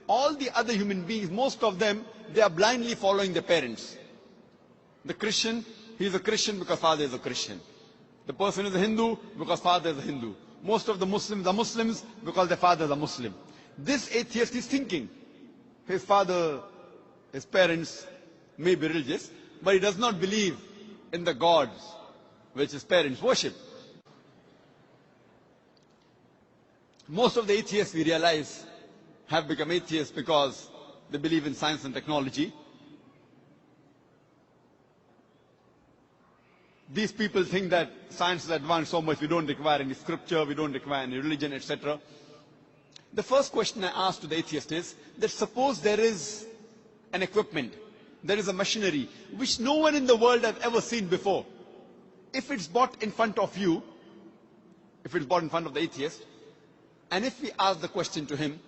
all the other human beings, most of them, they are blindly following their parents. The Christian, he is a Christian because father is a Christian. The person is a Hindu because father is a Hindu. Most of the Muslims are Muslims because their fathers are Muslim. This atheist is thinking, his father, his parents may be religious, but he does not believe in the gods which his parents worship. Most of the atheists, we realize, have become atheists because they believe in science and technology. These people think that science has advanced so much, we don't require any scripture, we don't require any religion, etc. The first question I ask to the atheist is that suppose there is an equipment, there is a machinery which no one in the world has ever seen before. If it's brought in front of you, if it's brought in front of the atheist, and if we ask the question to him,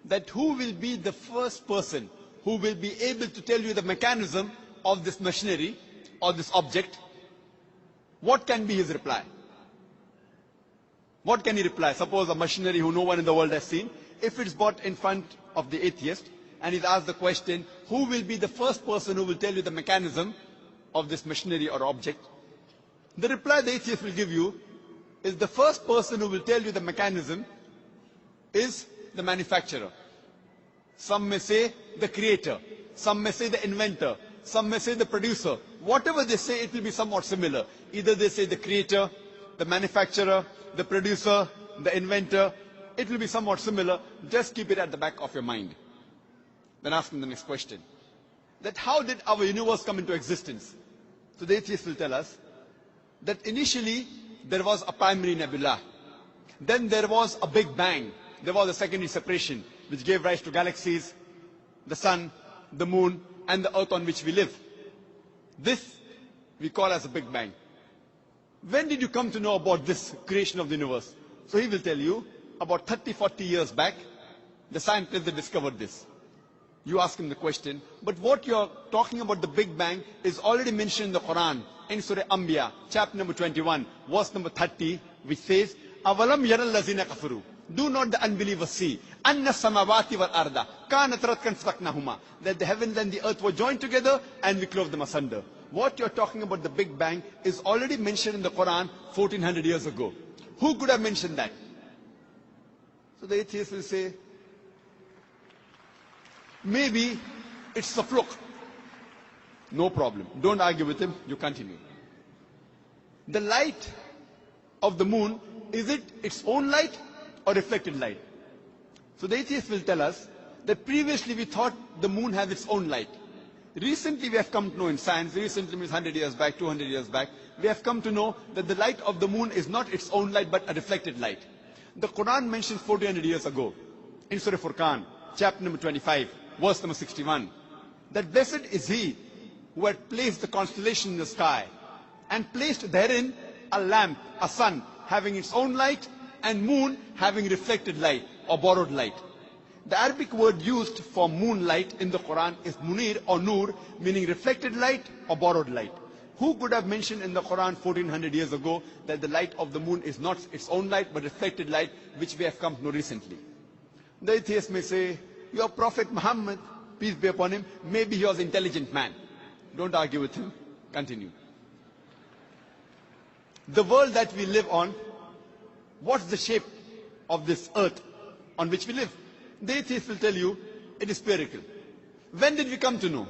that who will be the first person who will be able to tell you the mechanism of this machinery or this object, what can be his reply? What can he reply? Suppose a machinery who no one in the world has seen, if it's brought in front of the atheist, and he's asked the question, who will be the first person who will tell you the mechanism of this machinery or object? The reply the atheist will give you is the first person who will tell you the mechanism is the manufacturer. Some may say the creator, some may say the inventor, some may say the producer. Whatever they say, it will be somewhat similar. Either they say the creator, the manufacturer, the producer, the inventor. It will be somewhat similar. Just keep it at the back of your mind. Then ask him the next question. That how did our universe come into existence? So the atheist will tell us that initially there was a primary nebula. Then there was a big bang. There was a secondary separation which gave rise to galaxies, the sun, the moon, and the earth on which we live. This we call as a big bang. When did you come to know about this creation of the universe? So he will tell you, about 30-40 years back, the scientists that discovered this. You ask him the question, but what you're talking about the Big Bang is already mentioned in the Quran, in Surah Anbiya, chapter number 21, verse number 30, which says, أَوَلَمْ يَرَ الَّذِينَ كَفَرُوا. Do not the unbelievers see أَنَّ السَّمَاوَاتِ وَالْأَرْضَ كَانَتْ رَتْقًا فَسَفَّقْنَاهُمَا, that the heavens and the earth were joined together and we clove them asunder. What you're talking about the Big Bang is already mentioned in the Quran 1400 years ago. Who could have mentioned that? So the atheist will say, maybe it's a fluke. No problem. Don't argue with him. You continue. The light of the moon, is it its own light or reflected light? So the atheist will tell us that previously we thought the moon has its own light. Recently we have come to know in science, recently means 100 years back, 200 years back, we have come to know that the light of the moon is not its own light but a reflected light. The Quran mentions 1400 years ago in Surah Furqan, chapter number 25, verse number 61, that blessed is he who had placed the constellation in the sky and placed therein a lamp, a sun, having its own light, and moon having reflected light or borrowed light. The Arabic word used for moonlight in the Quran is munir or nur, meaning reflected light or borrowed light. Who could have mentioned in the Quran 1400 years ago that the light of the moon is not its own light but reflected light, which we have come to know recently? The atheist may say, your Prophet Muhammad, peace be upon him, maybe he was an intelligent man. Don't argue with him. Continue. The world that we live on, what's the shape of this earth on which we live? The atheist will tell you, it is spherical. When did we come to know?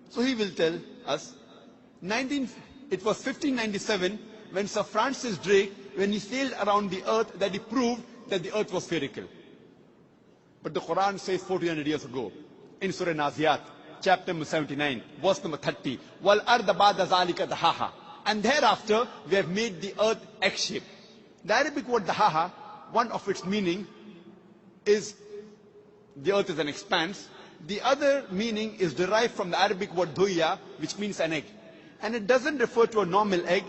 So he will tell us, it was 1597 when Sir Francis Drake, when he sailed around the earth, that he proved that the earth was spherical. But the Quran says 1400 years ago, in Surah Naziyat, chapter number 79, verse number 30, وَالْأَرْضَ بَعْدَ ذَلِكَ دَحَاهَا. And thereafter, we have made the earth egg-shaped. The Arabic word dahaha, one of its meaning is the earth is an expanse. The other meaning is derived from the Arabic word duya, which means an egg. And it doesn't refer to a normal egg.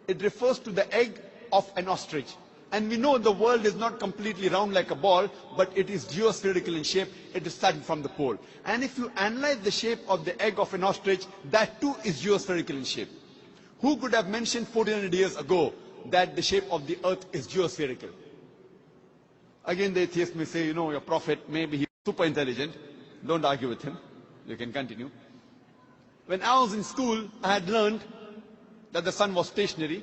It refers to the egg of an ostrich. And we know the world is not completely round like a ball, but it is geospherical in shape. It is starting from the pole. And if you analyze the shape of the egg of an ostrich, that too is geospherical in shape. Who could have mentioned 1400 years ago that the shape of the earth is geospherical? Again, the atheist may say, your prophet, maybe he super intelligent. Don't argue with him. You can continue. When I was in school, I had learned that the sun was stationary.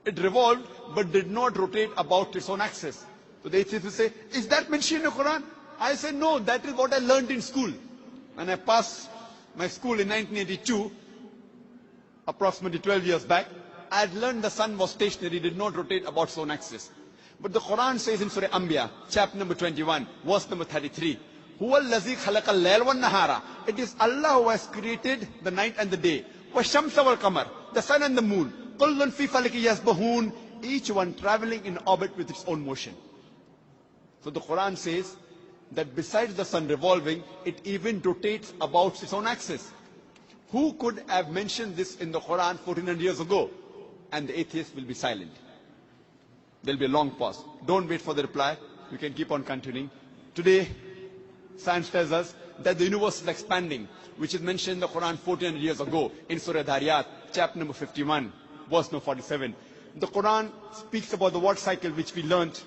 It revolved but did not rotate about its own axis. So the atheists will say, is that mentioned in the Quran? I say, no, that is what I learned in school. When I passed my school in 1982, approximately 12 years back, I had learned the sun was stationary, did not rotate about its own axis. But the Quran says in Surah Anbiya, chapter number 21, verse number 33, Huwa allazi khalaqa al-layla wan-nahara. It is Allah who has created the night and the day. Wa-shamsa wal-qamar, the sun and the moon. Kullun fi falaki yasbahun, each one traveling in orbit with its own motion. So the Quran says that besides the sun revolving, it even rotates about its own axis. Who could have mentioned this in the Quran 1400 years ago? And the atheist will be silent. There will be a long pause. Don't wait for the reply. You can keep on continuing. Today, science tells us that the universe is expanding, which is mentioned in the Quran 1400 years ago in Surah Dhariyat, chapter number 51, verse number 47. The Quran speaks about the water cycle which we learned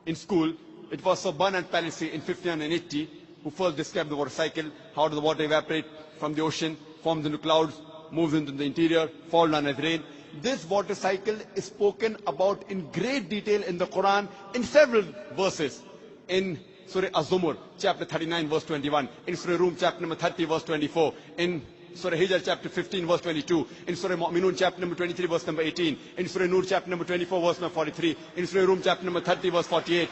in school. It was Sir Bernard Palissy in 1580 who first described the water cycle, how does the water evaporate from the ocean, forms into clouds, moves into the interior, falls down as rain. This water cycle is spoken about in great detail in the Quran in several verses. In Surah Az-Zumur, chapter 39, verse 21. In Surah Rum, chapter number 30, verse 24. In Surah Hijr, chapter 15, verse 22. In Surah Mu'minun, chapter number 23, verse number 18. In Surah Nur, chapter number 24, verse number 43. In Surah Rum, chapter number 30, verse 48.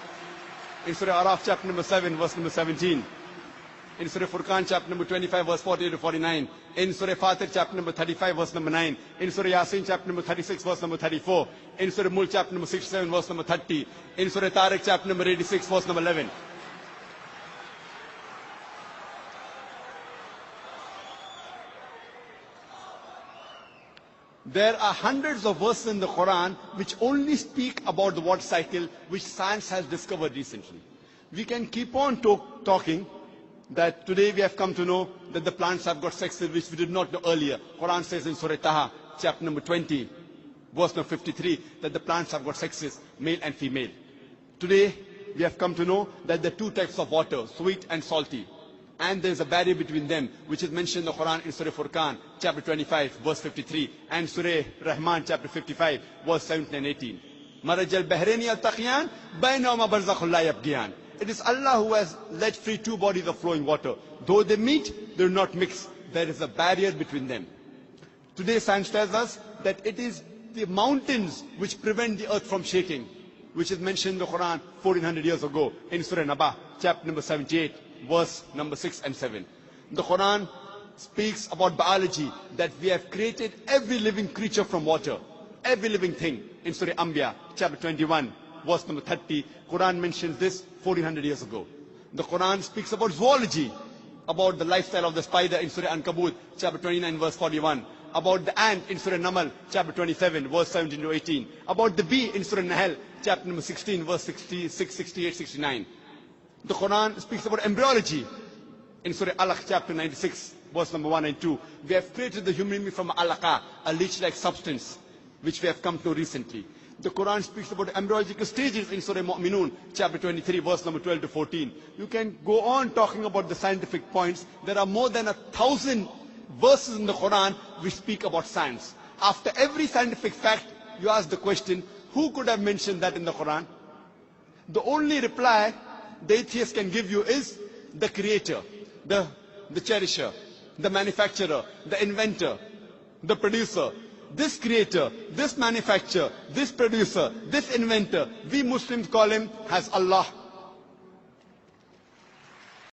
In Surah Araf, chapter number 7, verse number 17. In Surah Furqan, chapter number 25, verse 48 to 49. In Surah Fatir, chapter number 35, verse number 9. In Surah Yasin, chapter number 36, verse number 34. In Surah Mulk, chapter number 67, verse number 30. In Surah Tariq, chapter number 86, verse number 11. There are hundreds of verses in the Quran which only speak about the water cycle, which science has discovered recently. We can keep on talking that today we have come to know that the plants have got sexes which we did not know earlier. Quran says in Surah Taha, chapter number 20, verse number 53, that the plants have got sexes, male and female. Today we have come to know that there are two types of water, sweet and salty. And there is a barrier between them, which is mentioned in the Quran in Surah Furqan, chapter 25, verse 53, and Surah Rahman, chapter 55, verse 17 and 18. Marajal Bahraini al-Taqiyan, bainahuma barzakhun la yabghiyan. It is Allah who has let free two bodies of flowing water. Though they meet, they do not mix. There is a barrier between them. Today science tells us that it is the mountains which prevent the earth from shaking, which is mentioned in the Quran 1400 years ago in Surah Naba, chapter number 78. Verse number 6 and 7. The Quran speaks about biology, that we have created every living creature from water, every living thing. In Surah Anbiya, chapter 21, verse number 30, Quran mentions this 1400 years ago. The Quran speaks about zoology, about the lifestyle of the spider in Surah Ankabut, chapter 29, verse 41. About the ant in Surah Namal, chapter 27, verse 17 to 18. About the bee in Surah Nahl, chapter number 16, verse 66, 68, 69. The Quran speaks about embryology in Surah Alaq, chapter 96, verse number 1 and 2. We have created the human being from alaqa, a leech-like substance, which we have come to recently. The Quran speaks about embryological stages in Surah Mu'minun, chapter 23, verse number 12 to 14. You can go on talking about the scientific points. There are more than 1,000 verses in the Quran which speak about science. After every scientific fact, you ask the question, who could have mentioned that in the Quran? The only reply the atheist can give you is the creator, the cherisher, the manufacturer, the inventor, the producer. This creator, this manufacturer, this producer, this inventor, we Muslims call him as Allah.